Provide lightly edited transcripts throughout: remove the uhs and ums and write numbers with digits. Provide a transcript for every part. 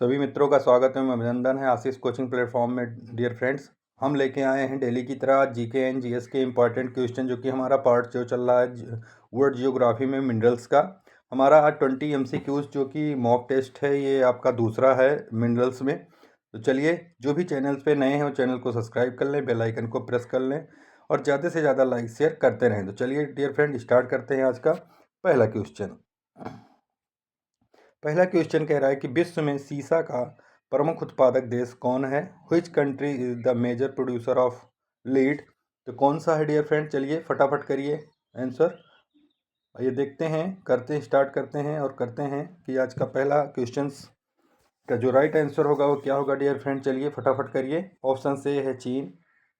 सभी मित्रों का स्वागत है, अभिनंदन है आशीष कोचिंग प्लेटफॉर्म में। डियर फ्रेंड्स, हम लेके आए हैं डेली की तरह जीके एंड जीएस के इंपॉर्टेंट क्वेश्चन, जो कि हमारा पार्ट जो चल रहा है वर्ल्ड जियोग्राफी में मिनरल्स का। हमारा आज 20 MCQs जो कि मॉक टेस्ट है, ये आपका दूसरा है मिनरल्स में। तो चलिए, जो भी चैनल्स पे नए हैं वो चैनल को सब्सक्राइब कर लें, बेल आइकन को प्रेस कर लें और ज़्यादा से ज़्यादा लाइक शेयर करते रहें। तो चलिए डियर फ्रेंड, स्टार्ट करते हैं आज का पहला क्वेश्चन। पहला क्वेश्चन कह रहा है कि विश्व में सीसा का प्रमुख उत्पादक देश कौन है? Which country is the major producer of lead? तो कौन सा है डियर फ्रेंड? चलिए फटाफट करिए आंसर। ये देखते हैं, करते हैं, स्टार्ट करते हैं और करते हैं कि आज का पहला क्वेश्चन का जो राइट आंसर होगा वो क्या होगा डियर फ्रेंड। चलिए फटाफट करिए। ऑप्शन ए है चीन,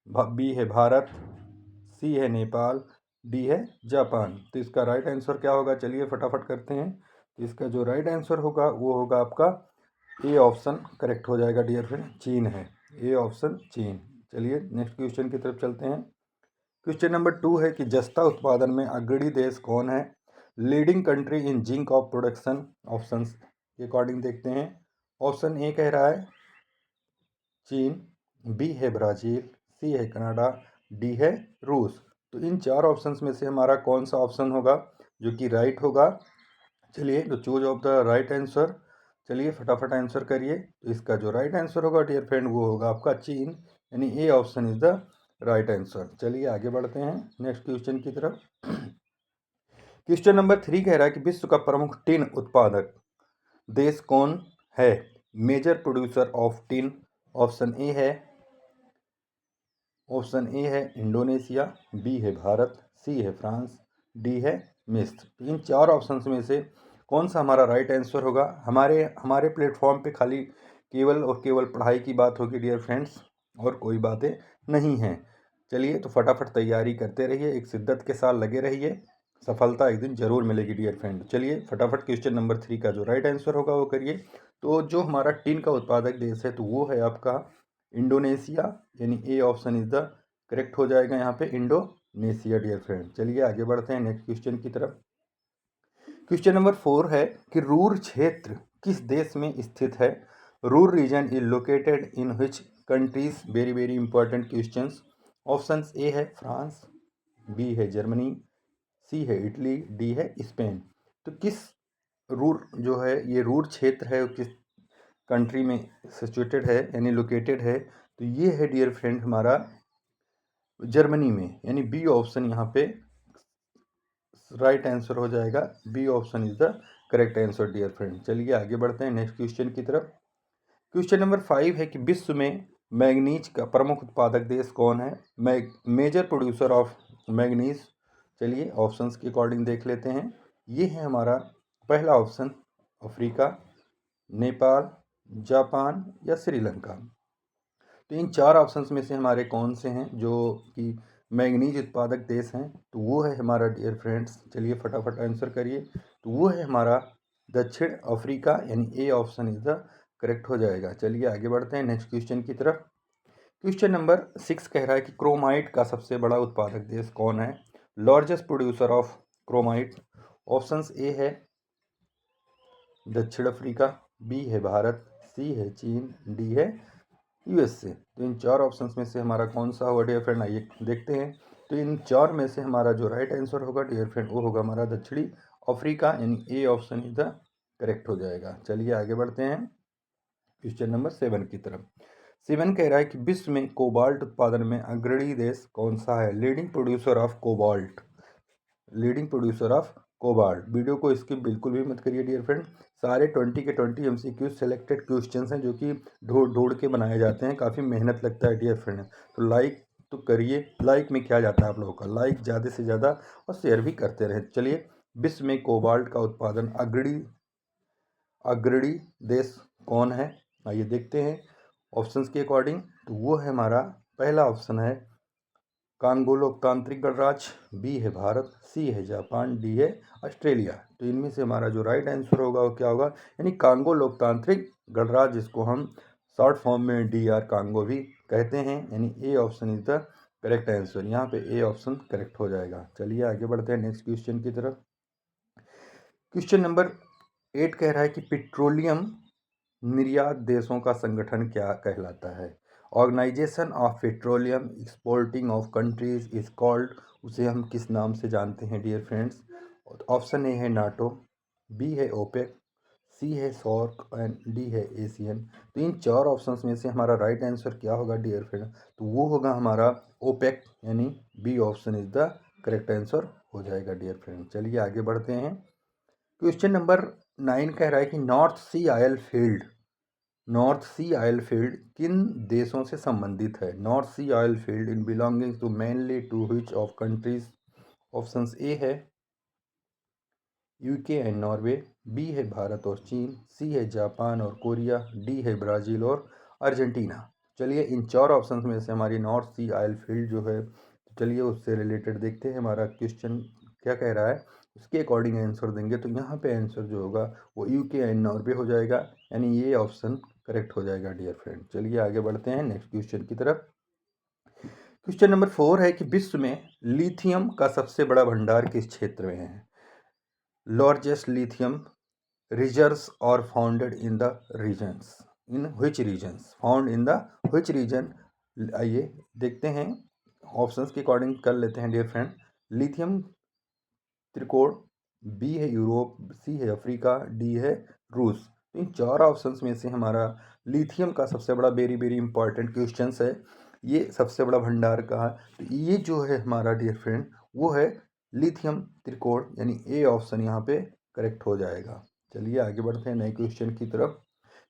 बी है भारत, सी है नेपाल, डी है जापान। तो इसका राइट आंसर क्या होगा? चलिए फटाफट करते हैं। तो इसका जो राइट आंसर होगा वो होगा आपका ए ऑप्शन करेक्ट हो जाएगा डियर फ्रेंड, चीन है। ए ऑप्शन चीन। चलिए नेक्स्ट क्वेश्चन की तरफ चलते हैं। क्वेश्चन नंबर 2 है कि जस्ता उत्पादन में अग्रणी देश कौन है? Leading country in zinc of production. Options के अकॉर्डिंग देखते हैं। ऑप्शन ए कह रहा है चीन, बी है ब्राज़ील, सी है कनाडा, डी है रूस। तो इन चार ऑप्शंस में से हमारा कौन सा ऑप्शन होगा जो कि राइट होगा? चलिए, तो choose of the right answer. चलिए फटाफट आंसर करिए। तो इसका जो राइट आंसर होगा डियर फ्रेंड वो होगा आपका चीन, यानी A option is the right answer. चलिए आगे बढ़ते हैं नेक्स्ट क्वेश्चन की तरफ। क्वेश्चन नंबर 3 कह रहा है कि विश्व का प्रमुख टिन उत्पादक देश कौन है? Major producer of tin. Option A है इंडोनेशिया, बी है भारत, सी है फ्रांस, डी है मिस्र। तो इन चार ऑप्शंस में से कौन सा हमारा राइट आंसर होगा? हमारे हमारे प्लेटफॉर्म पे खाली केवल और केवल पढ़ाई की बात होगी डियर फ्रेंड्स, और कोई बातें नहीं हैं। चलिए, तो फटाफट तैयारी करते रहिए, एक शिद्दत के साथ लगे रहिए, सफलता एक दिन जरूर मिलेगी डियर फ्रेंड। चलिए फटाफट क्वेश्चन नंबर 3 का जो राइट आंसर होगा वो करिए। तो जो हमारा टिन का उत्पादक देश है तो वो है आपका इंडोनेशिया, यानी A option is the correct हो जाएगा यहाँ पे, इंडोनेशिया डियर फ्रेंड। चलिए आगे बढ़ते हैं नेक्स्ट क्वेश्चन की तरफ। क्वेश्चन नंबर 4 है कि रूर क्षेत्र किस देश में स्थित है? Ruhr region is located in which countries? Very very important questions. Options A है फ्रांस, बी है जर्मनी, सी है इटली, डी है स्पेन। तो किस रूर जो है, ये रूर क्षेत्र है, किस कंट्री में सिचुएटेड है यानी लोकेटेड है? तो ये है डियर फ्रेंड हमारा जर्मनी में, यानी बी ऑप्शन यहाँ पे राइट आंसर हो जाएगा। B option is the correct answer dear friend. चलिए आगे बढ़ते हैं नेक्स्ट क्वेश्चन की तरफ। क्वेश्चन नंबर 5 है कि विश्व में मैग्नीज का प्रमुख उत्पादक देश कौन है? Major producer of manganese. चलिए ऑप्शंस के अकॉर्डिंग देख लेते हैं। ये है हमारा पहला ऑप्शन अफ्रीका, नेपाल, जापान या श्रीलंका। तो इन चार ऑप्शंस में से हमारे कौन से हैं जो कि मैग्नीज उत्पादक देश हैं? तो वो है हमारा डियर फ्रेंड्स, चलिए फटाफट आंसर करिए। तो वो है हमारा दक्षिण अफ्रीका, यानी A option is the correct हो जाएगा। चलिए आगे बढ़ते हैं नेक्स्ट क्वेश्चन की तरफ। क्वेश्चन नंबर 6 कह रहा है कि क्रोमाइट का सबसे बड़ा उत्पादक देश कौन है? Largest producer of chromite. Options A है दक्षिण अफ्रीका, बी है भारत, सी है चीन, डी है यूएसए। तो इन चार ऑप्शंस में से हमारा कौन सा होगा डियर फ्रेंड? आइए देखते हैं। तो इन चार में से हमारा जो राइट आंसर होगा डियर फ्रेंड वो होगा हमारा दक्षिणी अफ्रीका, यानी A option is the correct हो जाएगा। चलिए आगे बढ़ते हैं क्वेश्चन नंबर 7 की तरफ। 7 कह रहा है कि विश्व में कोबाल्ट उत्पादन में अग्रणी देश कौन सा है? Leading producer of cobalt. Leading producer of cobalt. Video को स्किप बिल्कुल भी मत करिए डियर फ्रेंड। सारे 20 के 20 MCQ सेलेक्टेड क्वेश्चंस हैं जो कि ढूंढ ढूंढ के बनाए जाते हैं, काफ़ी मेहनत लगता है डियर फ्रेंड। तो लाइक तो करिए, लाइक में क्या जाता है आप लोगों का, लाइक ज़्यादा से ज़्यादा और शेयर भी करते रहें। चलिए, विश्व में कोबाल्ट का उत्पादन अग्रणी देश कौन है? आइए देखते हैं ऑप्शंस के अकॉर्डिंग। तो वो है हमारा पहला ऑप्शन है कांगो लोकतांत्रिक गणराज्य, बी है भारत, सी है जापान, डी है ऑस्ट्रेलिया। तो इनमें से हमारा जो राइट आंसर होगा वो क्या होगा? यानी कांगो लोकतांत्रिक गणराज्य, जिसको हम शॉर्ट फॉर्म में DR कांगो भी कहते हैं, यानी A option is the correct answer. यहाँ पे ए ऑप्शन करेक्ट हो जाएगा। चलिए आगे बढ़ते हैं नेक्स्ट क्वेश्चन की तरफ। क्वेश्चन नंबर 8 कह रहा है कि पेट्रोलियम निर्यात देशों का संगठन क्या कहलाता है? Organization of petroleum exporting of countries is called, उसे हम किस नाम से जानते हैं डियर फ्रेंड्स? ऑप्शन ए है नाटो, बी है ओपेक, सी है सॉर्क एंड डी है एशियन। तो इन चार ऑप्शंस में से हमारा राइट आंसर क्या होगा डियर फ्रेंड? तो वो होगा हमारा ओपेक, यानी B option is the correct answer हो जाएगा डियर फ्रेंड। चलिए आगे बढ़ते हैं। क्वेश्चन नंबर 9 कह रहा है कि नॉर्थ सी ऑयल फील्ड किन देशों से संबंधित है? North sea oil field in belonging to mainly to which of countries? Options A है यूके एंड नॉर्वे, बी है भारत और चीन, सी है जापान और कोरिया, डी है ब्राज़ील और अर्जेंटीना। चलिए इन चार ऑप्शंस में से हमारी नॉर्थ सी ऑयल फील्ड जो है, तो चलिए उससे रिलेटेड देखते हैं हमारा क्वेश्चन क्या कह रहा है, उसके अकॉर्डिंग आंसर देंगे। तो यहाँ पे आंसर जो होगा वो यूके एंड नॉर्वे हो जाएगा, यानी ये ऑप्शन करेक्ट हो जाएगा डियर फ्रेंड। चलिए आगे बढ़ते हैं नेक्स्ट क्वेश्चन की तरफ। क्वेश्चन नंबर 4 है कि विश्व में लिथियम का सबसे बड़ा भंडार किस क्षेत्र में है? Largest lithium reserves are found in the regions. In which regions? Found in the which region? आइए देखते हैं, ऑप्शंस के अकॉर्डिंग कर लेते हैं डियर फ्रेंड। लिथियम त्रिकोण, बी है यूरोप, सी है अफ्रीका, डी है रूस। इन चार ऑप्शंस में से हमारा लिथियम का सबसे बड़ा वेरी वेरी इंपॉर्टेंट क्वेश्चन है, ये सबसे बड़ा भंडार का है। तो ये जो है हमारा डियर फ्रेंड वो है लिथियम त्रिकोण, यानी ए ऑप्शन यहाँ पे करेक्ट हो जाएगा। चलिए आगे बढ़ते हैं नए क्वेश्चन की तरफ।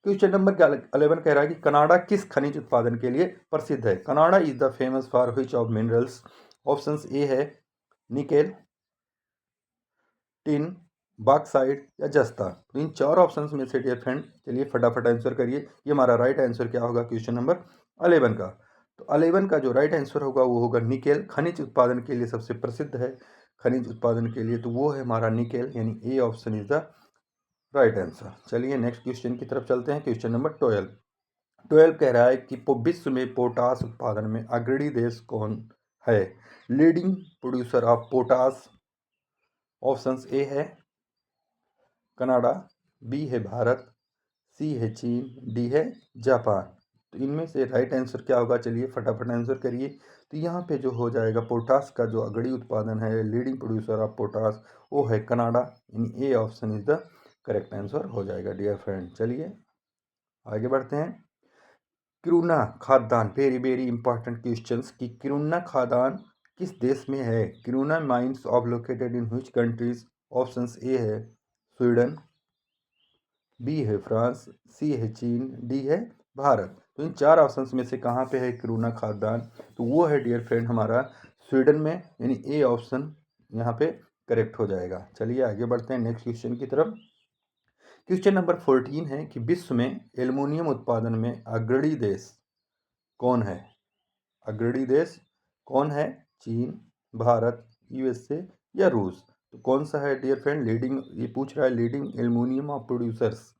क्वेश्चन नंबर 11 कह रहा है कि कनाडा किस खनिज उत्पादन के लिए प्रसिद्ध है? Canada is the famous for which of minerals? Options A है निकेल, टिन, बॉक्साइट या जस्ता। तो इन चार ऑप्शंस में से डियर फ्रेंड चलिए फटाफट आंसर करिए। ये हमारा राइट आंसर क्या होगा क्वेश्चन नंबर 11 का? तो 11 का जो राइट आंसर होगा वो होगा निकेल। खनिज उत्पादन के लिए सबसे प्रसिद्ध है, खनिज उत्पादन के लिए, तो वो है हमारा निकेल, यानी A option is the right answer. चलिए नेक्स्ट क्वेश्चन की तरफ चलते हैं। क्वेश्चन नंबर 12 कह रहा है कि विश्व में पोटास उत्पादन में अग्रणी देश कौन है? Leading producer of potash. Options A है कनाडा, बी है भारत, सी है चीन, डी है जापान। तो इनमें से राइट आंसर क्या होगा? चलिए फटाफट आंसर करिए। तो यहाँ पे जो हो जाएगा पोटास का जो अग्रणी उत्पादन है, लीडिंग प्रोड्यूसर ऑफ पोटास, वो है कनाडा, यानी A option is the correct answer हो जाएगा डियर फ्रेंड। चलिए आगे बढ़ते हैं। किरूना खादान, वेरी वेरी इंपॉर्टेंट क्वेश्चंस कि किरूना खादान किस देश में है? Kiruna mines of located in which countries? Options A है स्वीडन, बी है फ्रांस, सी है चीन, डी है भारत। तो इन चार ऑप्शंस में से कहाँ पे है किरूना खादान? तो वो है डियर फ्रेंड हमारा स्वीडन में, यानी ए ऑप्शन यहाँ पे करेक्ट हो जाएगा। चलिए आगे बढ़ते हैं नेक्स्ट क्वेश्चन की तरफ। क्वेश्चन नंबर 14 है कि विश्व में एल्युमिनियम उत्पादन में अग्रणी देश कौन है? अग्रणी देश कौन है? चीन, भारत, यूएसए या रूस? तो कौन सा है डियर फ्रेंड लीडिंग, ये पूछ रहा है लीडिंग एल्युमिनियम ऑफ प्रोड्यूसर्स।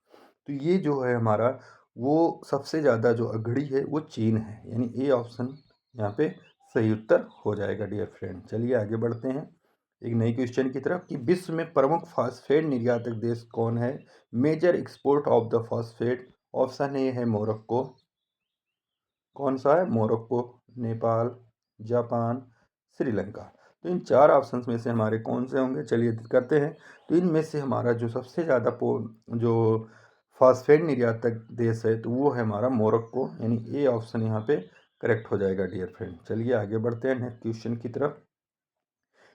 तो ये जो है हमारा वो सबसे ज़्यादा जो अग्रणी है वो चीन है, यानी ए ऑप्शन यहाँ पे सही उत्तर हो जाएगा डियर फ्रेंड। चलिए आगे बढ़ते हैं एक नई क्वेश्चन की तरफ कि विश्व में प्रमुख फास्फेट निर्यातक देश कौन है? Major export of the phosphate. Option A है मोरक्को, कौन सा है? Morocco, Nepal, Japan, Sri Lanka. तो इन चार ऑप्शंस में से हमारे कौन से होंगे? चलिए करते हैं। तो इनमें से हमारा जो सबसे ज़्यादा जो फास्फेट निर्यातक देश है तो वो है हमारा मोरक्को, यानी ए ऑप्शन यहाँ पे करेक्ट हो जाएगा डियर फ्रेंड। चलिए आगे बढ़ते हैं नेक्स्ट क्वेश्चन की तरफ।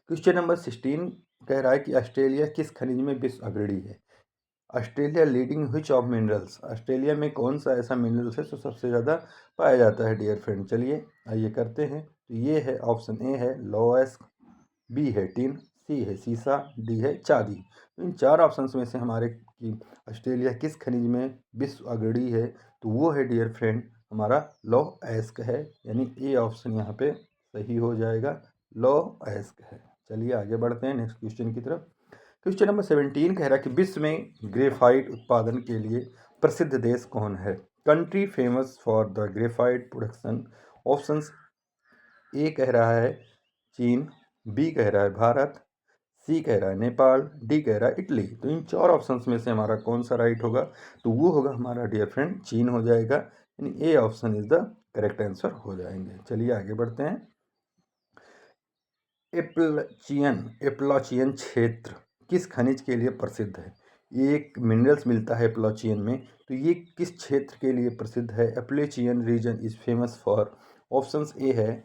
क्वेश्चन नंबर 16 कह रहा है कि ऑस्ट्रेलिया किस खनिज में विश्व अग्रणी है? Australia leading which of minerals? Australia में कौन सा ऐसा मिनरल्स है जो सबसे ज़्यादा पाया जाता है डियर फ्रेंड? चलिए आइए करते हैं। तो ये है ऑप्शन ए है लोएस, बी है टिन, सी है सीसा, डी है चांदी। तो इन चार ऑप्शंस में से हमारे कि ऑस्ट्रेलिया किस खनिज में विश्व अग्रणी है, तो वो है डियर फ्रेंड हमारा लोएस्क है, यानी ए ऑप्शन यहाँ पे सही हो जाएगा, लोएस्क है। चलिए आगे बढ़ते हैं नेक्स्ट क्वेश्चन की तरफ। क्वेश्चन नंबर 17 कह रहा है कि विश्व में ग्रेफाइट उत्पादन के लिए प्रसिद्ध देश कौन है? Country famous for the graphite production. Options A कह रहा है चीन, बी कह रहा है भारत, सी कह रहा है नेपाल, डी कह रहा है इटली। तो इन 4 ऑप्शंस में से हमारा कौन सा राइट होगा? तो वो होगा हमारा डियर फ्रेंड चीन हो जाएगा, यानी A option is the correct answer हो जाएंगे। चलिए आगे बढ़ते हैं। एप्लाचियन क्षेत्र किस खनिज के लिए प्रसिद्ध है? ये एक मिनरल्स मिलता है एप्लाचियन में, तो ये किस क्षेत्र के लिए प्रसिद्ध है? Appalachian region is famous for, options A है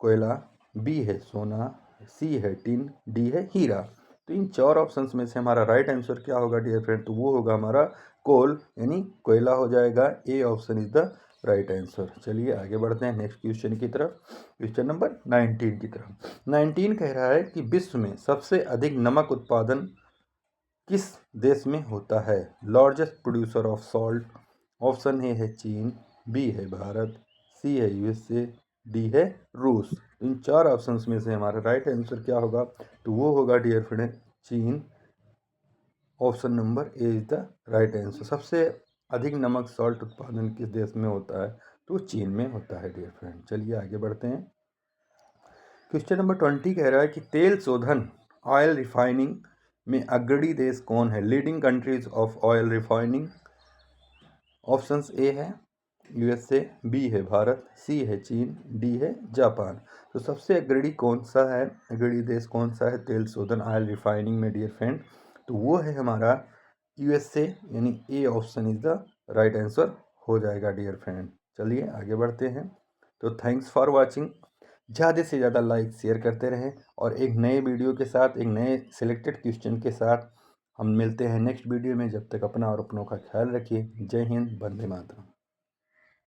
कोयला, बी है सोना, सी है टिन, डी है हीरा। तो इन 4 ऑप्शंस में से हमारा राइट आंसर क्या होगा डियर फ्रेंड? तो वो होगा हमारा कोल, यानी कोयला हो जाएगा। ए option is the right answer. चलिए आगे बढ़ते हैं नेक्स्ट क्वेश्चन की तरफ, क्वेश्चन नंबर 19 की तरफ। 19 कह रहा है कि विश्व में सबसे अधिक नमक उत्पादन किस देश में होता है? Largest producer of salt, option A है चीन, बी है भारत, सी है यूएसए, डी है रूस। इन 4 ऑप्शंस में से हमारा राइट आंसर क्या होगा? तो वो होगा डियर फ्रेंड चीन, option number A is the right answer. सबसे अधिक नमक सॉल्ट उत्पादन किस देश में होता है? तो चीन में होता है डियर फ्रेंड। चलिए आगे बढ़ते हैं। क्वेश्चन नंबर 20 कह रहा है कि तेल शोधन ऑयल रिफाइनिंग में अग्रणी देश कौन है? Leading countries of oil refining, options A है यूएसए, बी है भारत, सी है चीन, डी है जापान। तो सबसे अग्रणी कौन सा है, अग्रणी देश कौन सा है तेल शोधन ऑयल रिफाइनिंग में डियर फ्रेंड? तो वो है हमारा यूएसए, यानी A option is the right answer हो जाएगा डियर फ्रेंड। चलिए आगे बढ़ते हैं। तो थैंक्स फॉर वॉचिंग। ज़्यादा से ज़्यादा लाइक शेयर करते रहें, और एक नए वीडियो के साथ, एक नए सिलेक्टेड क्वेश्चन के साथ हम मिलते हैं नेक्स्ट वीडियो में। जब तक अपना और अपनों का ख्याल रखिए। जय हिंद, वंदे मातरम।